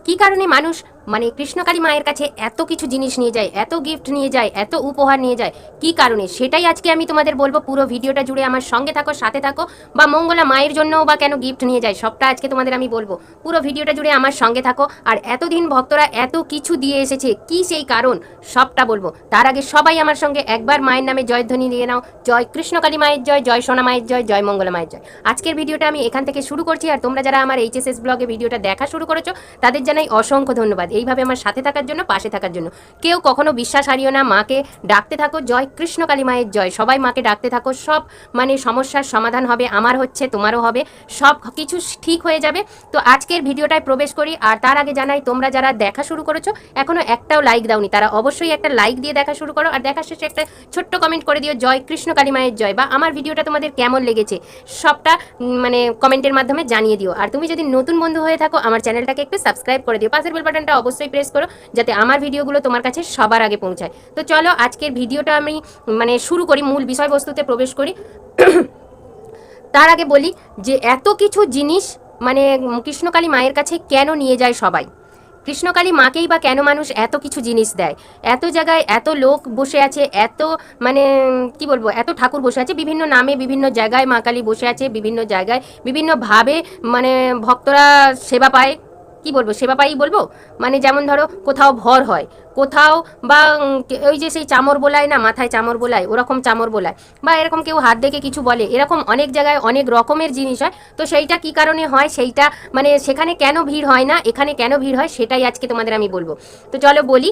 কি কারণে মানুষ মানে কৃষ্ণকালী মায়ের কাছে এত কিছু জিনিস নিয়ে যায়, এত গিফট নিয়ে যায়, এত উপহার নিয়ে যায়, কি কারণে সেটাই আজকে আমি তোমাদের বলবো। পুরো ভিডিওটা জুড়ে আমার সঙ্গে থাকো, সাথে থাকো। বা মঙ্গলা মায়ের জন্যও বা কেন গিফট নিয়ে যায় সবটা আজকে তোমাদের আমি বলবো। পুরো ভিডিওটা জুড়ে আমার সঙ্গে থাকো। আর এতদিন ভক্তরা এত কিছু দিয়ে এসেছে, কি সেই কারণ সবটা বলবো। তার আগে সবাই আমার সঙ্গে একবার মায়ের নামে জয়ধ্বনি দিয়ে নাও। জয় কৃষ্ণকালী মায়ের জয়, জয় সোনা মায়ের জয়, জয় মঙ্গলা মায়ের জয়। আজকের ভিডিওটা আমি এখান থেকে শুরু করছি। আর তোমরা যারা আমার এইচএসএস ব্লগে ভিডিওটা দেখা শুরু করেছো তাদের জানাই অসংখ্য ধন্যবাদ, এইভাবে আমার সাথে থাকার জন্য, পাশে থাকার জন্য। কেউ কখনো বিশ্বাস হারিও না, মাকে ডাকতে থাকো, জয় কৃষ্ণকালী মায়ের জয়। সবাই মাকে ডাকতে থাকো, সব মানে সমস্যার সমাধান হবে। আমার হচ্ছে, তোমারও হবে, সব কিছু ঠিক হয়ে যাবে। তো আজকের ভিডিওটায় প্রবেশ করি। আর তার আগে জানাই, তোমরা যারা দেখা শুরু করেছো এখনো একটাও লাইক দাওনি, তারা অবশ্যই একটা লাইক দিয়ে দেখা শুরু করো। আর দেখা শেষে একটা ছোট্ট কমেন্ট করে দিও, জয় কৃষ্ণকালী মায়ের জয়। বা আমার ভিডিওটা তোমাদের কেমন লেগেছে সবটা মানে কমেন্টের মাধ্যমে জানিয়ে দিও। আর তুমি যদি নতুন বন্ধু হয়ে থাকো আমার চ্যানেলটাকে একটু সাবস্ক্রাইব করে দিও, পাশের বেল বাটনটা অবশ্যই প্রেস করো যাতে আমার ভিডিওগুলো তোমার কাছে সবার আগে পৌঁছায়। তো চলো আজকের ভিডিওটা আমি মানে শুরু করি, মূল বিষয়বস্তুতে প্রবেশ করি। তার আগে বলি যে এত কিছু জিনিস মানে কৃষ্ণকালী মায়ের কাছে কেন নিয়ে যায় সবাই, কৃষ্ণকালী মাকেই বা কেন মানুষ এত কিছু জিনিস দেয়। এত জায়গায় এত লোক বসে আছে, এত মানে কি বলবো, এত ঠাকুর বসে আছে বিভিন্ন নামে, বিভিন্ন জায়গায় মা কালী বসে আছে, বিভিন্ন জায়গায় বিভিন্নভাবে মানে ভক্তরা সেবা পায়। কি বলবো, সেবা পাই বলবো, মানে যেমন ধরো কোথাও ভর হয়, কোথাও বা ওই যে সেই চামর বোলায় না, মাথায় চামর বোলায়, ওরকম চামর বোলায়, বা এরকম কেউ হাত দেখে কিছু বলে, এরকম অনেক জায়গায় অনেক রকমের জিনিস হয়। তো সেইটা কি কারণে হয়, সেইটা মানে সেখানে কেন ভিড় হয় না, এখানে কেন ভিড় হয়, সেটাই আজকে তোমাদের আমি বলবো। তো চলো বলি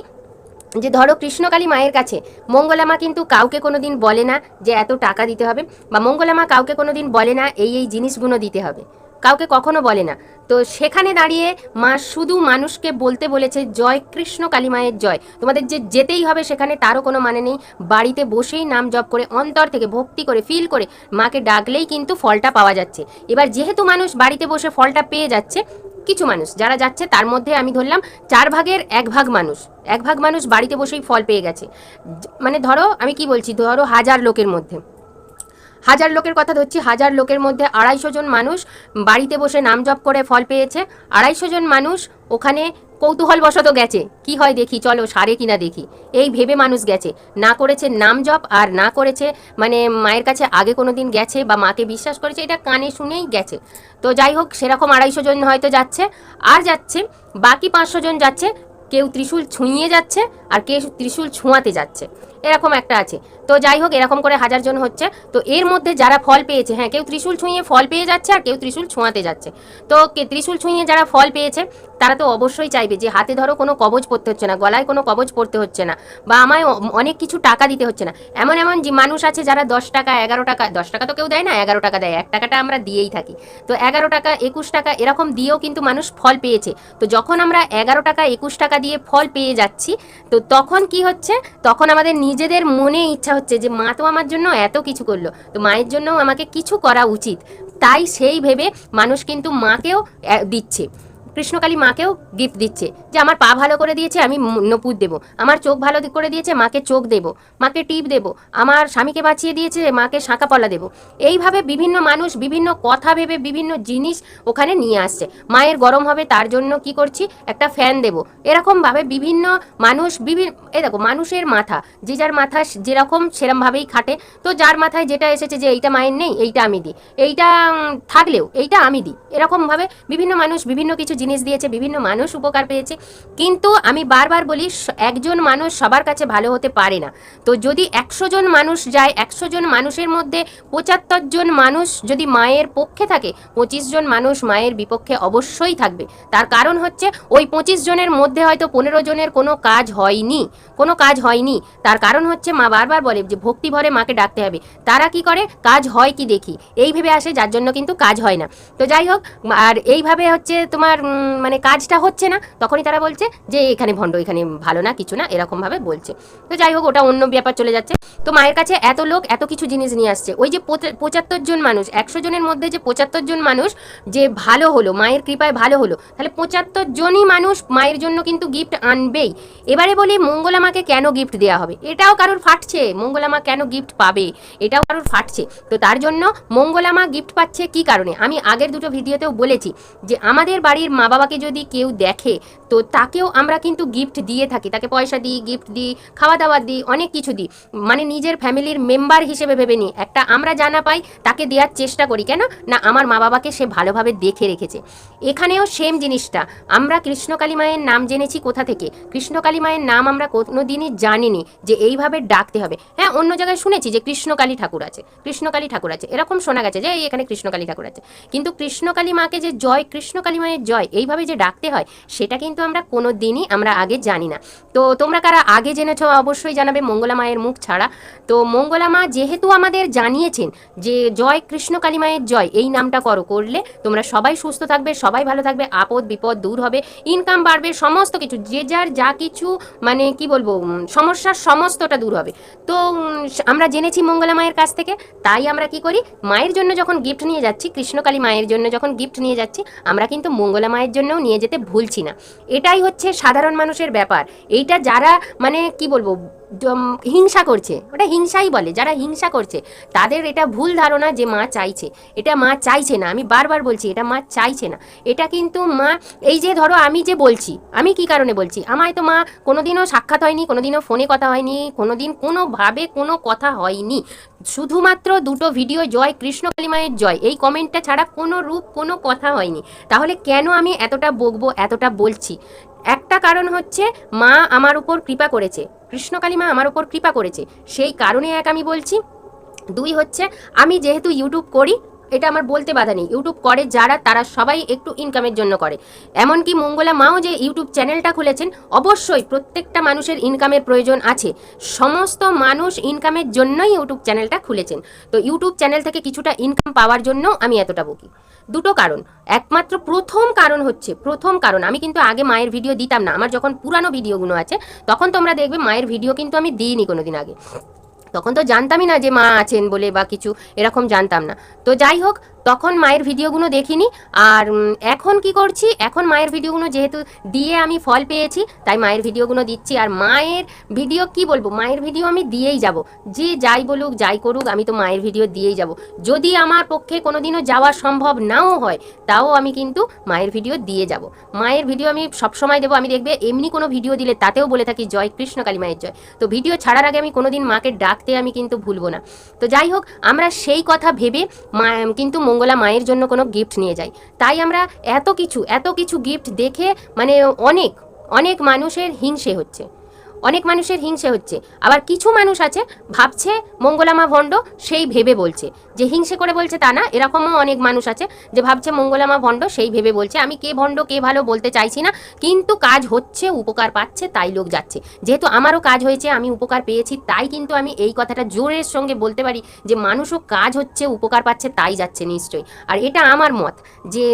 যে ধরো কৃষ্ণকালী মায়ের কাছে মঙ্গলা মা কিন্তু কাউকে কোনো দিন বলে না যে এত টাকা দিতে হবে, বা মঙ্গলা মা কাউকে কোনো দিন বলে না এই জিনিসগুলো দিতে হবে, কাউকে কখনো বলে না। তো সেখানে দাঁড়িয়ে মা শুধু মানুষকে বলতে বলেছে জয় কৃষ্ণকালী মায়ের জয়। তোমাদের যে যেতেই হবে সেখানে তারও কোনো মানে নেই, বাড়িতে বসেই নাম জপ করে অন্তর থেকে ভক্তি করে ফিল করে মাকে ডাকলেই কিন্তু ফলটা পাওয়া যাচ্ছে। এবার যেহেতু মানুষ বাড়িতে বসে ফলটা পেয়ে যাচ্ছে, কিছু মানুষ যারা যাচ্ছে তার মধ্যে আমি ধরলাম 1/4 মানুষ, 1 ভাগ মানুষ বাড়িতে বসেই ফল পেয়ে গেছে। মানে ধরো আমি কি বলছি, ধরো 1000 লোকের মধ্যে, 1000 লোকের কথা ধরছি, 1000 লোকের মধ্যে 250 জন মানুষ বাড়িতে বসে নাম জপ করে ফল পেয়েছে। 250 জন মানুষ ওখানে কৌতূহলবশত গেছে, কি হয় দেখি, চলো সারে কিনা দেখি, এই ভেবে মানুষ গেছে, না করেছে নাম জপ, আর না করেছে মানে মায়ের কাছে আগে কোনো দিন গেছে বা মাকে বিশ্বাস করেছে, এটা কানে শুনেই গেছে। তো যাই হোক, সেরকম 250 জন হয়তো যাচ্ছে, আর যাচ্ছে বাকি 500 জন যাচ্ছে, কেউ ত্রিশূল ছুঁইয়ে যাচ্ছে আর কেউ ত্রিশূল ছোঁয়াতে যাচ্ছে, এরকম একটা আছে। তো যাই হোক, এরকম করে 1000 জন হচ্ছে। তো এর মধ্যে যারা ফল পেয়েছে, হ্যাঁ কেউ ত্রিশূল ছুঁয়ে ফল পেয়ে যাচ্ছে আর কেউ ত্রিশূল ছোঁয়াতে যাচ্ছে। তো ত্রিশূল ছুঁয়ে যারা ফল পেয়েছে তারা তো অবশ্যই চাইবে যে হাতে ধরো কোনো কবচ পরতে হচ্ছে না, গলায় কোনো কবচ পরতে হচ্ছে না, বা আমায় অনেক কিছু টাকা দিতে হচ্ছে না। এমন এমন যে মানুষ আছে যারা 10 টাকা 11 টাকা, 10 টাকা তো কেউ দেয় না, 11 টাকা দেয়, 1 টাকাটা আমরা দিয়েই থাকি। তো 11 টাকা 21 টাকা এরকম দিয়েও কিন্তু মানুষ ফল পেয়েছে। তো যখন আমরা 11 টাকা 21 টাকা দিয়ে ফল পেয়ে যাচ্ছি, তো তখন কি হচ্ছে, তখন আমাদের নিজেদের মনে ইচ্ছা হচ্ছে যে মা তো আমার জন্য এত কিছু করলো, তো মায়ের জন্য আমাকে কিছু করা উচিত। তাই সেই ভেবে মানুষ কিন্তু মাকেও দিচ্ছে, কৃষ্ণকালী মাকেও গিফট দিচ্ছে, যে আমার পা ভালো করে দিয়েছে আমি নপুর দেবো, আমার চোখ ভালো করে দিয়েছে মাকে চোখ দেবো, মাকে টিপ দেবো, আমার স্বামীকে বাঁচিয়ে দিয়েছে মাকে শাঁকা পলা দেবো। এইভাবে বিভিন্ন মানুষ বিভিন্ন কথা ভেবে বিভিন্ন জিনিস ওখানে নিয়ে আসছে। মায়ের গরম হবে তার জন্য কি করছি, একটা ফ্যান দেবো, এরকমভাবে বিভিন্ন মানুষ এই দেখো মানুষের মাথা, যে যার মাথা যেরকম সেরমভাবেই খাটে। তো যার মাথায় যেটা এসেছে যে এইটা মায়ের নেই, এইটা আমি দিই, এইটা থাকলেও এইটা আমি দিই, এরকমভাবে বিভিন্ন মানুষ বিভিন্ন কিছু জিনিস দিয়েছে, বিভিন্ন মানুষ উপকার পেয়েছে। কিন্তু আমি বারবার বলি, একজন মানুষ সবার কাছে ভালো হতে পারে না। তো যদি 100 জন মানুষ যায়, 100 জন মানুষের মধ্যে 75 জন মানুষ যদি মায়ের পক্ষে থাকে, 25 জন মানুষ মায়ের বিপক্ষে অবশ্যই থাকবে। তার কারণ হচ্ছে ওই 25 জনের মধ্যে হয়তো 15 জনের কোনো কাজ হয়নি, কোনো কাজ হয়নি। তার কারণ হচ্ছে মা বারবার বলে যে ভক্তি ভরে মাকে ডাকতে হবে, তারা কি করে, কাজ হয় কি দেখি এই ভেবে আসে, যার জন্য কিন্তু কাজ হয় না। তো যাই হোক, আর এইভাবে হচ্ছে তোমার মানে কাজটা হচ্ছে না, তখনই তারা বলছে যে এখানে ভণ্ড, এখানে ভালো না, কিছু না, এরকমভাবে বলছে। তো যাই হোক, ওটা অন্য ব্যাপার চলে যাচ্ছে। তো মায়ের কাছে এত লোক এত কিছু জিনিস নিয়ে আসছে, ওই যে 75 জন মানুষ, 100 জনের মধ্যে যে 75 জন মানুষ যে ভালো হলো, মায়ের কৃপায় ভালো হলো, তাহলে 75 জনই মানুষ মায়ের জন্য কিন্তু গিফট আনবেই। এবারে বলি মঙ্গলা মাকে কেন গিফট দেওয়া হবে, এটাও কারোর ফাটছে, মঙ্গলা মা কেন গিফট পাবে, এটাও কারোর ফাটছে। তো তার জন্য মঙ্গলা মা গিফট পাচ্ছে কি কারণে, আমি আগের দুটো ভিডিওতেও বলেছি যে আমাদের বাড়ির মা বাবাকে যদি কেউ দেখে তো তাকেও আমরা কিন্তু গিফট দিয়ে থাকি, তাকে পয়সা দিই, গিফট দিই, খাওয়া দাওয়া দিই, অনেক কিছু দিই, মানে নিজের ফ্যামিলির মেম্বার হিসেবে ভেবে নিই একটা আমরা জানা পাই তাকে দেওয়ার চেষ্টা করি। কেন না, আমার মা বাবাকে সে ভালোভাবে দেখে রেখেছে। এখানেও সেম জিনিসটা, আমরা কৃষ্ণকালী মায়ের নাম জেনেছি কোথা থেকে? কৃষ্ণকালী মায়ের নাম আমরা কোনোদিনই জানিনি যে এইভাবে ডাকতে হবে। হ্যাঁ, অন্য জায়গায় শুনেছি যে কৃষ্ণকালী ঠাকুর আছে, কৃষ্ণকালী ঠাকুর আছে, এরকম শোনা গেছে যে এই এখানে কৃষ্ণকালী ঠাকুর আছে, কিন্তু কৃষ্ণকালী মাকে যে জয়, কৃষ্ণকালী মায়ের জয় এইভাবে যে ডাকতে হয় সেটা কিন্তু আমরা কোনো দিনই আমরা আগে জানি না। তো তোমরা কারা আগে জেনেছ অবশ্যই জানাবে মঙ্গলা মায়ের মুখ ছাড়া। তো মঙ্গলা মা যেহেতু আমাদের জানিয়েছেন যে জয় কৃষ্ণকালী মায়ের জয় এই নামটা করলে তোমরা সবাই সুস্থ থাকবে, সবাই ভালো থাকবে, আপদ বিপদ দূর হবে, ইনকাম বাড়বে, সমস্ত কিছু যে যার যা কিছু মানে কি বলবো সমস্যার সমস্তটা দূর হবে। তো আমরা জেনেছি মঙ্গলা মায়ের কাছ থেকে, তাই আমরা কি করি, মায়ের জন্য যখন গিফট নিয়ে যাচ্ছি, কৃষ্ণকালী মায়ের জন্য যখন গিফট নিয়ে যাচ্ছি, আমরা কিন্তু মঙ্গলা মায়ের জন্যও নিয়ে যেতে ভুলছি না। এটাই হচ্ছে সাধারণ মানুষের ব্যাপার। এইটা যারা মানে কি বলবো হিংসা করছে, ওটা হিংসাই বলে, যারা হিংসা করছে তাদের এটা ভুল ধারণা যে মা চাইছে। এটা মা চাইছে না, আমি বারবার বলছি এটা মা চাইছে না। এটা কিন্তু মা, এই যে ধরো আমি যে বলছি, আমি কি কারণে বলছি, আমায় তো মা কোনোদিনও সাক্ষাৎ হয়নি, কোনোদিনও ফোনে কথা হয়নি, কোনোদিন কোনোভাবে কোনো কথা হয়নি, শুধুমাত্র দুটো ভিডিও জয় কৃষ্ণকালী মায়ের জয় এই কমেন্টটা ছাড়া কোনো রূপ কোনো কথা হয়নি। তাহলে কেন আমি এতটা বকবো, এতটা বলছি? একটা কারণ হচ্ছে মা আমার উপর কৃপা করেছে, কৃষ্ণকালী মা আমার উপর কৃপা করেছে, সেই কারণে এক আমি বলছি। দুই হচ্ছে আমি যেহেতু ইউটিউব করি, এটা আমার বলতে বাধা নেই, ইউটিউব করে যারা তারা সবাই একটু ইনকামের জন্য করে। এমনকি মঙ্গলা মাও যে ইউটিউব চ্যানেলটা খুলেছেন, অবশ্যই প্রত্যেকটা মানুষের ইনকামের প্রয়োজন আছে, সমস্ত মানুষ ইনকামের জন্যই ইউটিউব চ্যানেলটা খুলেছেন। তো ইউটিউব চ্যানেল থেকে কিছুটা ইনকাম পাওয়ার জন্য আমি এতটা বকি। দুটো কারণ, একমাত্র প্রথম কারণ আমি কিন্তু আগে মায়ের ভিডিও দিতাম না, আমার যখন পুরানো ভিডিওগুলো আছে তখন তোমরা দেখবে মায়ের ভিডিও কিন্তু আমি দিইনি কোনোদিন আগে, তখন তো জানতামই না যে মা আছেন বলে বা কিছু এরকম জানতাম না। তো যাই হোক, তখন মায়ের ভিডিওগুলো দেখিনি। আর এখন কি করছি, এখন মায়ের ভিডিওগুলো যেহেতু দিয়ে আমি ফল পেয়েছি তাই মায়ের ভিডিওগুলো দিচ্ছি। আর মায়ের ভিডিও কি বলবো, মায়ের ভিডিও আমি দিয়েই যাব, যে যাই বলুক যাই করুক আমি তো মায়ের ভিডিও দিয়েই যাব। যদি আমার পক্ষে কোনোদিনও যাওয়া সম্ভব নাও হয় তাও আমি কিন্তু মায়ের ভিডিও দিয়ে যাব। মায়ের ভিডিও আমি সবসময় দেবো। আমি দেখবে এমনি কোনো ভিডিও দিলে তাতেও বলে থাকি জয় কৃষ্ণকালী মায়ের জয়। তো ভিডিও ছাড়ার আগে আমি কোনোদিন মাকে ডাকতে আমি কিন্তু ভুলবো না। তো যাই হোক, আমরা সেই কথা ভেবে কিন্তু মঙ্গলা মায়ের জন্য কোনো গিফট নিয়ে যাই। তাই আমরা এত কিছু গিফট দেখে মানে অনেক অনেক মানুষের হিংসে হচ্ছে, অনেক মানুষের হিংসে হচ্ছে। আবার কিছু মানুষ আছে ভাবছে মঙ্গলামা ভণ্ড, সেই ভেবে বলছে, যে হিংসে করে বলছে তা না, এরকমও অনেক মানুষ আছে যে ভাবছে মঙ্গলামা ভণ্ড, সেই ভেবে বলছে। আমি কে ভণ্ড কে ভালো বলতে চাইছি না, কিন্তু কাজ হচ্ছে, উপকার পাচ্ছে, তাই লোক যাচ্ছে। যেহেতু আমারও কাজ হয়েছে, আমি উপকার পেয়েছি, তাই কিন্তু আমি এই কথাটা জোরের সঙ্গে বলতে পারি যে মানুষও কাজ হচ্ছে, উপকার পাচ্ছে, তাই যাচ্ছে নিশ্চয়ই। আর এটা আমার মত যে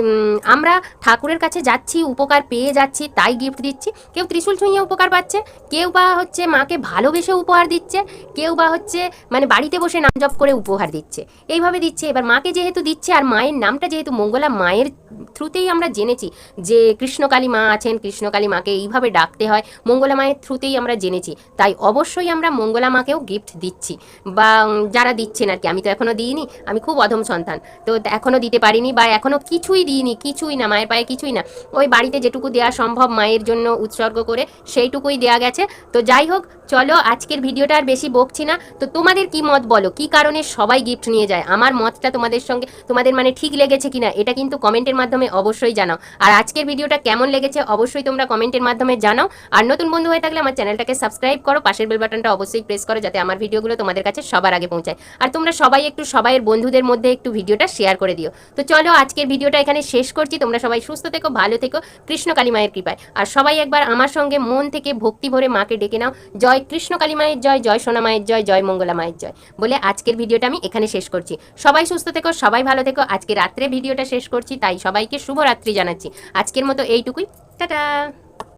আমরা ঠাকুরের কাছে যাচ্ছি, উপকার পেয়ে যাচ্ছি, তাই গিফট দিচ্ছি। কেউ ত্রিশূল ছুঁয়ে উপকার পাচ্ছে, কেউ বা হচ্ছে মাকে ভালোবেসে উপহার দিচ্ছে, কেউ বা হচ্ছে মানে বাড়িতে বসে নাম জপ করে উপহার দিচ্ছে, এইভাবে দিচ্ছে। এবার মাকে যেহেতু দিচ্ছে, আর মায়ের নামটা যেহেতু মঙ্গলা মায়ের থ্রুতেই আমরা জেনেছি যে কৃষ্ণকালী মা আছেন, কৃষ্ণকালী মাকে এইভাবে ডাকতে হয়, মঙ্গলা মায়ের থ্রুতেই আমরা জেনেছি, তাই অবশ্যই আমরা মঙ্গলা মাকেও গিফট দিচ্ছি। বা যারা দিচ্ছেন আর কি, আমি তো এখনও দিইনি, আমি খুব অধম সন্তান, তো এখনও দিতে পারিনি, বা এখনও কিছুই দিইনি, কিছুই না, মায়ের পায়ে কিছুই না, ওই বাড়িতে যেটুকু দেওয়া সম্ভব মায়ের জন্য উৎসর্গ করে সেইটুকুই দেওয়া গেছে। তো যাই হোক, চলো আজকের ভিডিওটা আর বেশি বকছি না। তো তোমাদের কি মত বলো, কি কারণে সবাই গিফট নিয়ে যায়? আমার মতটা তোমাদের সঙ্গে তোমাদের মানে ঠিক লেগেছে কিনা এটা কিন্তু কমেন্টের মাধ্যমে অবশ্যই জানাও। আর আজকের ভিডিওটা কেমন লেগেছে অবশ্যই তোমরা কমেন্টের মাধ্যমে জানাও। আর নতুন বন্ধু হয়ে থাকলে আমার চ্যানেলটাকে সাবস্ক্রাইব করো, পাশের বেল বাটনটা অবশ্যই প্রেস করো, যাতে আমার ভিডিওগুলো তোমাদের কাছে সবার আগে পৌঁছায়। আর তোমরা সবাই একটু সবাইয়ের বন্ধুদের মধ্যে একটু ভিডিওটা শেয়ার করে দিও। তো চলো আজকের ভিডিওটা এখানে শেষ করছি। তোমরা সবাই সুস্থ থেকো, ভালো থেকো, কৃষ্ণকালী মায়ের কৃপায়। আর সবাই একবার আমার সঙ্গে মন থেকে ভক্তি ভরে মাকে ডেকে নাও, জয় কৃষ্ণকালী মায়ের জয়, জয় সোনা মায়ের জয়, জয় মঙ্গলা মায়ের জয় বলে আজকের ভিডিওটা আমি এখানে শেষ করছি। সবাই সুস্থ থেকো, সবাই ভালো থেকো। আজকে রাত্রে ভিডিওটা শেষ করছি, তাই সবাইকে শুভরাত্রি জানাচ্ছি। আজকের মতো এইটুকুই, টাটা।